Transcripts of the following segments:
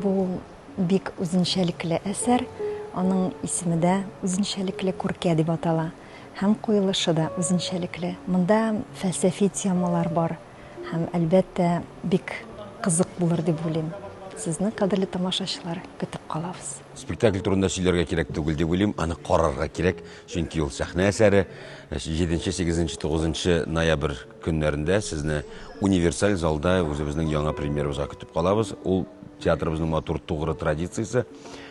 Бу бик үзенчәлекле әсәр, аның исеме дә үзенчәлекле күркә дип атала. Һәм куелышы да үзенчәлекле. Монда фәлсәфи темалар бар. Һәм әлбәттә бик кызык булыр дип уйлыйм. Сезне, кадерле тамашачылар, көтеп калабыз. Спектакль турында сөйләргә кирәк түгел дип уйлыйм, аны карарга кирәк, чөнки ул сәхнә әсәре. 7, 8, 9 ноябрь көннәрендә сезне универсаль залда үзебезнең яңа премьерабызга көтеп калабыз. Ул театрыбызның матур тугры традициясе.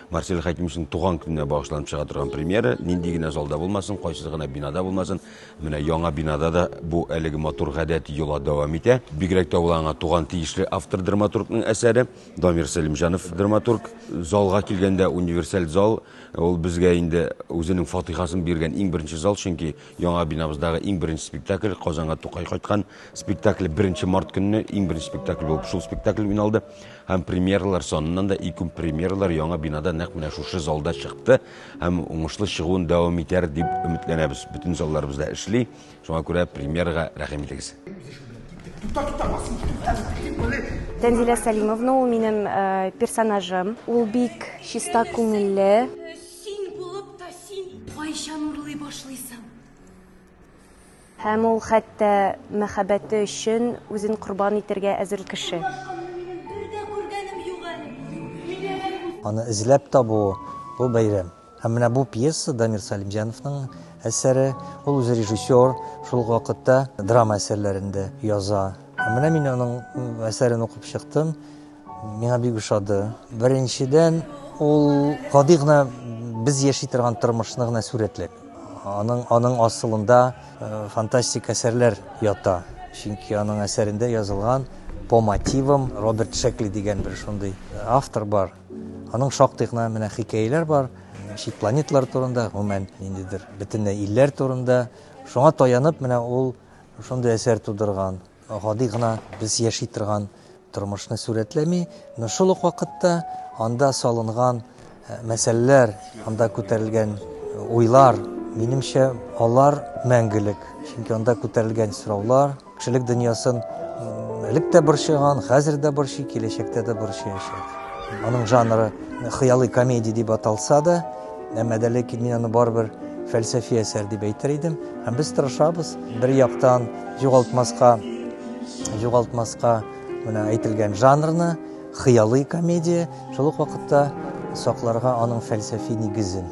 Марсель Хәкимовның туган көненә багышланып чыга торган премьера, нинди генә залда булмасын, кайсы гына бинада булмасын, менә яңа бинада да бу әлеге матур гадәт юла дәвам итә. Бигрәк тә ул аңа туган тиешле автор драматургның әсәре, Дамир Сәлимҗанов драматург. Залга килгәндә универсаль зал, ул безгә инде үзенең фатихасын биргән иң беренче зал, чөнки яңа бинабыздагы иң беренче спектакль Казанга Тукай кайткан спектакль 1 март көнне иң беренче спектакль булып шул спектакль уйналды. Һәм премьералар саныннан да ике премьералар яңа бинада нәкъ менә шушы залда чыкты. Һәм уңышлы чыгуын дәвам итәр дип өметләнәбез. Бүтән залларыбызда эшли. Шуңа күрә премьерага рәхим итегез. Тәнзилә Сәлимовна ул минем персонажым. Ул бик чиста күңелле. Син булып та син кайчан урлый башлыйсың? Һәм ул хәтта мәхәббәте өчен үзен курбан итәргә әзер кеше. Аны эзләп табу, бу бәйрәм. Һәм менә бу пьеса Дамир Сәлимҗановның әсәре, ул үзе режиссер, шул вакытта драма әсәрләрендә яза. Һәм менә мин аның әсәрен укып чыктым, миңа бик ошады. Беренчедән, ул гади гына без яши торган тормышны гына сүрәтләп. Аның асылында фантастик әсәрләр ята. Чөнки аның әсәрендә язылган по мотивам Роберт Шекли дигән бер шундый автор бар. Аның шактый гына менә хикәяләр бар, чит планеталар турында, гомумән ниндидер бөтенләй илләр турында. Шуңа таянып менә ул шундый әсәр тудырган. Гади гына без яши торган тормышны сүрәтләми, шул ук вакытта анда салынган мәсьәләләр, анда күтәрелгән уйлар, минемчә, алар мәңгелек. Чөнки анда күтәрелгән сораулар кешелек дөньясын элек тә борчыган, хәзер дә борчый, киләчәктә дә борчыячак. Аның жанры хыялый комедия дип аталса да, әмма дә ләкин мин аны барыбер фәлсәфи әсәр дип әйтер идем. Һәм без тырышабыз бер яктан югалтмаска менә әйтелгән жанрны, хыялый комедия, шул ук вакытта сакларга аның фәлсәфи нигезен.